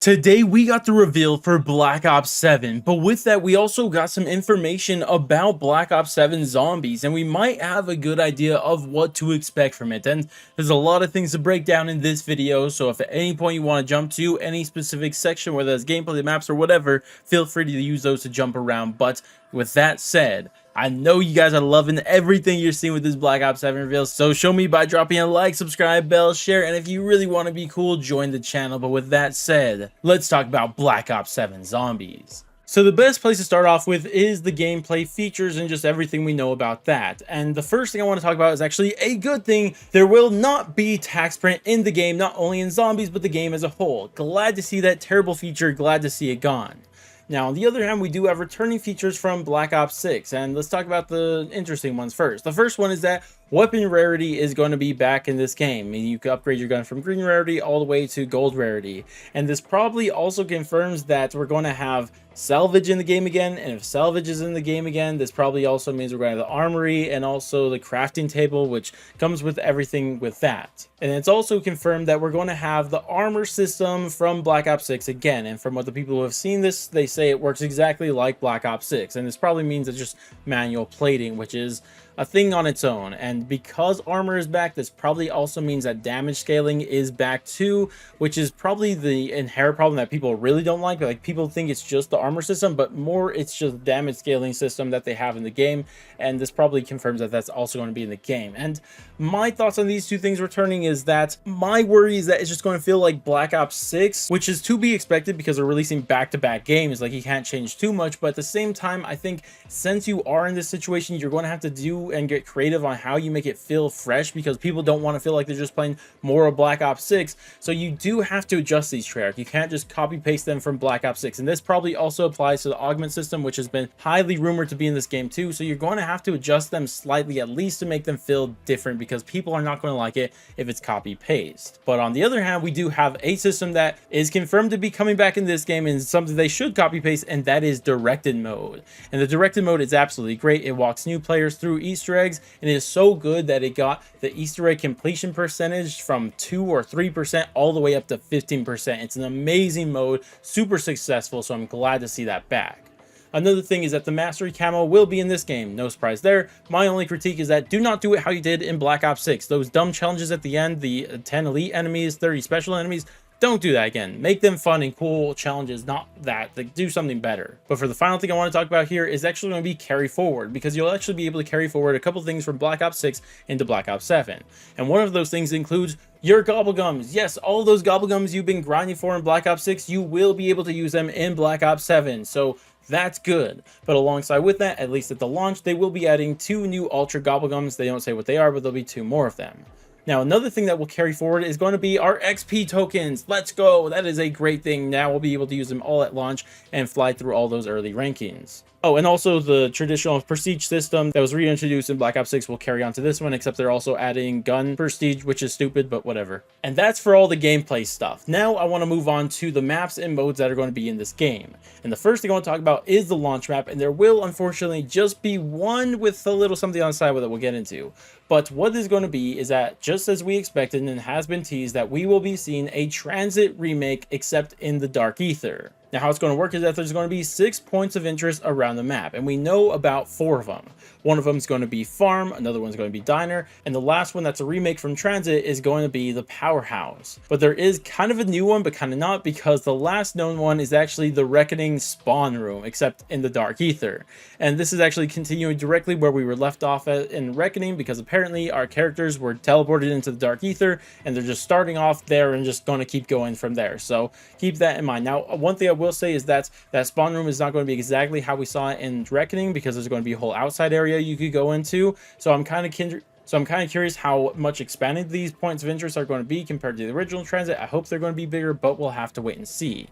Today we got the reveal for Black Ops 7, but with that we also got some information about Black Ops 7 zombies, and we might have a good idea of what to expect from it. And there's a lot of things to break down in this video, so if at any point you want to jump to any specific section, whether it's gameplay, maps, or whatever, feel free to use those to jump around. But with that said, I know you guys are loving everything you're seeing with this Black Ops 7 reveal, so show me by dropping a like, subscribe, bell, share, and if you really want to be cool, join the channel. But with that said, let's talk about Black Ops 7 zombies. So the best place to start off with is the gameplay features and just everything we know about that. And the first thing I want to talk about is actually a good thing. There will not be tax print in the game, not only in zombies, but the game as a whole. Glad to see that terrible feature, glad to see it gone. Now, on the other hand, we do have returning features from Black Ops 6, and let's talk about the interesting ones first. The first one is that weapon rarity is going to be back in this game. I mean, you can upgrade your gun from green rarity all the way to gold rarity. And this probably also confirms that we're going to have salvage in the game again, and if salvage is in the game again, this probably also means we're going to have the armory and also the crafting table, which comes with everything with that. And it's also confirmed that we're going to have the armor system from Black Ops 6 again, and from what the people who have seen this, they say it works exactly like Black Ops 6, and this probably means it's just manual plating, which is a thing on its own. And because armor is back, this probably also means that damage scaling is back too, which is probably the inherent problem that people really don't like. Like, people think it's just the armor system, but more it's just damage scaling system that they have in the game, and this probably confirms that that's also going to be in the game. And my thoughts on these two things returning is that my worry is that it's just going to feel like Black Ops 6, which is to be expected because they're releasing back-to-back games. Like, you can't change too much, but at the same time, I think since you are in this situation, you're going to have to do and get creative on how you make it feel fresh, because people don't want to feel like they're just playing more of Black Ops 6. So you do have to adjust these Treyarch. You can't just copy paste them from Black Ops 6. And this probably also applies to the augment system, which has been highly rumored to be in this game too. So you're going to have to adjust them slightly, at least to make them feel different, because people are not going to like it if it's copy paste. But on the other hand, we do have a system that is confirmed to be coming back in this game, and something they should copy paste, and that is directed mode. And the directed mode is absolutely great. It walks new players through Easter eggs, and it is so good that it got the Easter egg completion percentage from 2 or 3% all the way up to 15%. It's an amazing mode, super successful, so I'm glad to see that back. Another thing is that the mastery camo will be in this game, no surprise there. My only critique is that do not do it how you did in Black Ops 6. Those dumb challenges at the end, the 10 elite enemies, 30 special enemies, don't do that again. Make them fun and cool challenges, not that. Like, do something better. But for the final thing I want to talk about here is actually going to be carry forward, because you'll actually be able to carry forward a couple things from Black Ops 6 into Black Ops 7. And one of those things includes your gobblegums. Yes, all those gobblegums you've been grinding for in Black Ops 6, you will be able to use them in Black Ops 7. So that's good. But alongside with that, at least at the launch, they will be adding 2 new Ultra Gobblegums. They don't say what they are, but there'll be 2 more of them. Now, another thing that will carry forward is going to be our XP tokens. Let's go. That is a great thing. Now we'll be able to use them all at launch and fly through all those early rankings. Oh, and also the traditional prestige system that was reintroduced in Black Ops 6 will carry on to this one, except they're also adding gun prestige, which is stupid, but whatever. And that's for all the gameplay stuff. Now I want to move on to the maps and modes that are going to be in this game. And the first thing I want to talk about is the launch map, and there will unfortunately just be one with a little something on the side with it we'll get into. But what is going to be is that, just as we expected and has been teased, that we will be seeing a Tranzit remake, except in the Dark Ether. Now, how it's going to work is that there's going to be 6 points of interest around the map, and we know about 4 of them. One of them is going to be Farm, another one's going to be Diner, and the last one that's a remake from Transit is going to be the Powerhouse. But there is kind of a new one, but kind of not, because the last known one is actually the Reckoning Spawn Room, except in the Dark Ether. And this is actually continuing directly where we were left off at in Reckoning, because apparently our characters were teleported into the Dark Ether, and they're just starting off there and just going to keep going from there. So keep that in mind. Now, one thing I will say is that spawn room is not going to be exactly how we saw it in Reckoning, because there's going to be a whole outside area you could go into. So I'm kind of curious how much expanded these points of interest are going to be compared to the original Transit. I hope they're going to be bigger, but we'll have to wait and see.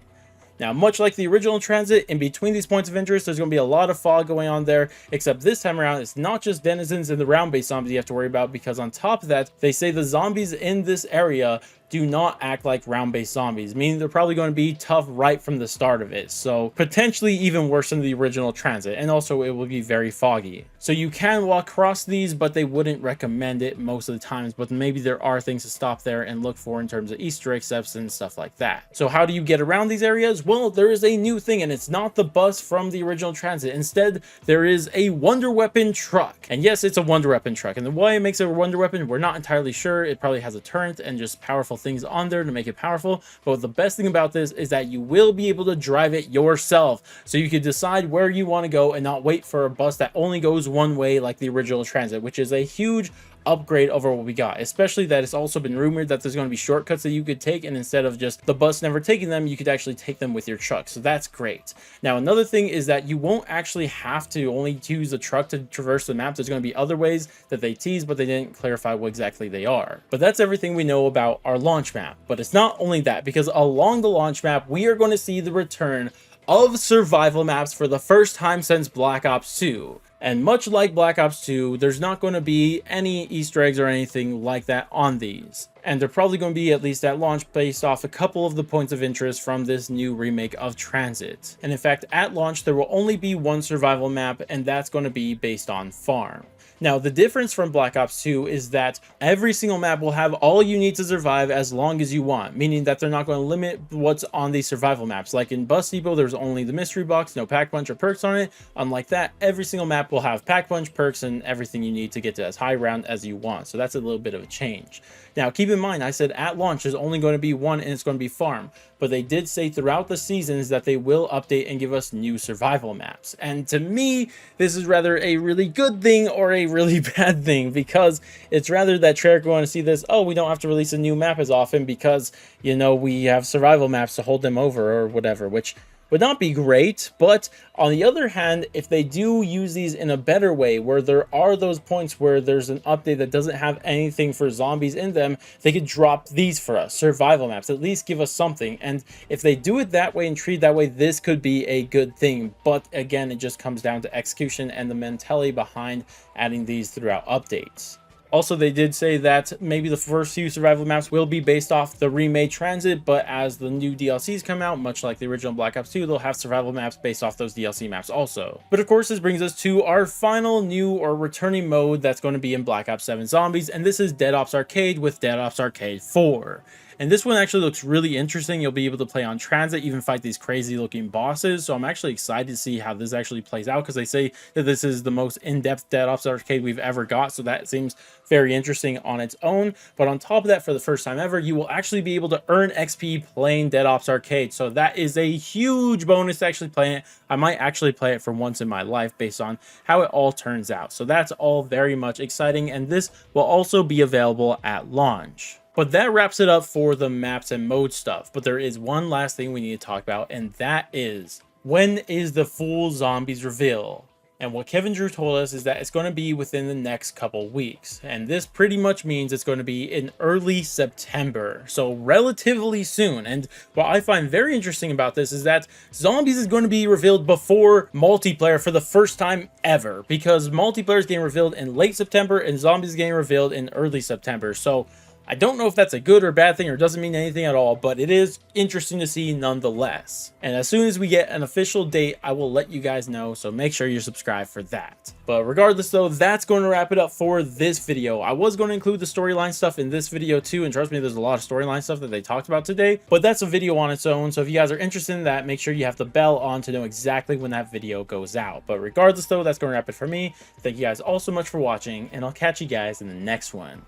Now, much like the original Transit, in between these points of interest, there's going to be a lot of fog going on there, except this time around, it's not just denizens and the round-based zombies you have to worry about, because on top of that, they say the zombies in this area do not act like round-based zombies, meaning they're probably going to be tough right from the start of it, so potentially even worse than the original Transit, and also it will be very foggy. So you can walk across these, but they wouldn't recommend it most of the times, but maybe there are things to stop there and look for in terms of Easter egg steps and stuff like that. So how do you get around these areas? Well, there is a new thing, and it's not the bus from the original Transit. Instead, there is a Wonder Weapon truck. And yes, it's a Wonder Weapon truck, and why it makes it a Wonder Weapon, we're not entirely sure. It probably has a turret and just powerful things on there to make it powerful, but the best thing about this is that you will be able to drive it yourself, so you can decide where you want to go and not wait for a bus that only goes one way like the original Transit, which is a huge upgrade over what we got, especially that it's also been rumored that there's going to be shortcuts that you could take, and instead of just the bus never taking them, you could actually take them with your truck, so that's great. Now another thing is that you won't actually have to only use the truck to traverse the map. There's going to be other ways that they tease, but they didn't clarify what exactly they are. But that's everything we know about our launch map. But it's not only that, because along the launch map we are going to see the return of survival maps for the first time since Black Ops 2. And much like Black Ops 2, there's not going to be any Easter eggs or anything like that on these. And they're probably going to be, at least at launch, based off a couple of the points of interest from this new remake of Transit. And in fact, at launch, there will only be one survival map, and that's going to be based on Farm. Now, the difference from Black Ops 2 is that every single map will have all you need to survive as long as you want, meaning that they're not going to limit what's on these survival maps. Like in Bus Depot, there's only the mystery box, no pack punch or perks on it. Unlike that, every single map will have pack punch, perks, and everything you need to get to as high round as you want. So that's a little bit of a change. Now, keep in mind, I said at launch there's only going to be one, and it's going to be Farm. But they did say throughout the seasons that they will update and give us new survival maps. And to me, this is rather a really good thing or a really bad thing, because it's rather that Treyarch going to see this, oh, we don't have to release a new map as often because, you know, we have survival maps to hold them over or whatever, which would not be great. But on the other hand, if they do use these in a better way, where there are those points where there's an update that doesn't have anything for zombies in them, they could drop these for us, survival maps, at least give us something. And if they do it that way and treat it that way, this could be a good thing. But again, it just comes down to execution and the mentality behind adding these throughout updates. Also, they did say that maybe the first few survival maps will be based off the remade Transit, but as the new DLCs come out, much like the original Black Ops 2, they'll have survival maps based off those DLC maps also. But of course, this brings us to our final new or returning mode that's going to be in Black Ops 7 Zombies, and this is Dead Ops Arcade with Dead Ops Arcade 4. And this one actually looks really interesting. You'll be able to play on Transit, even fight these crazy looking bosses. So I'm actually excited to see how this actually plays out, because they say that this is the most in-depth Dead Ops Arcade we've ever got. So that seems very interesting on its own. But on top of that, for the first time ever, you will actually be able to earn XP playing Dead Ops Arcade. So that is a huge bonus to actually play it. I might actually play it for once in my life based on how it all turns out. So that's all very much exciting. And this will also be available at launch. But that wraps it up for the maps and mode stuff. But there is one last thing we need to talk about, and that is, when is the full zombies reveal? And what Kevin Drew told us is that it's going to be within the next couple weeks. And this pretty much means it's going to be in early September. So relatively soon. And what I find very interesting about this is that Zombies is going to be revealed before multiplayer for the first time ever. Because multiplayer is getting revealed in late September and Zombies is getting revealed in early September. So I don't know if that's a good or bad thing or doesn't mean anything at all, but it is interesting to see nonetheless. And as soon as we get an official date, I will let you guys know, so make sure you're subscribed for that. But regardless though, that's going to wrap it up for this video. I was going to include the storyline stuff in this video too, and trust me, there's a lot of storyline stuff that they talked about today, but that's a video on its own. So if you guys are interested in that, make sure you have the bell on to know exactly when that video goes out. But regardless though, that's going to wrap it for me. Thank you guys all so much for watching, and I'll catch you guys in the next one.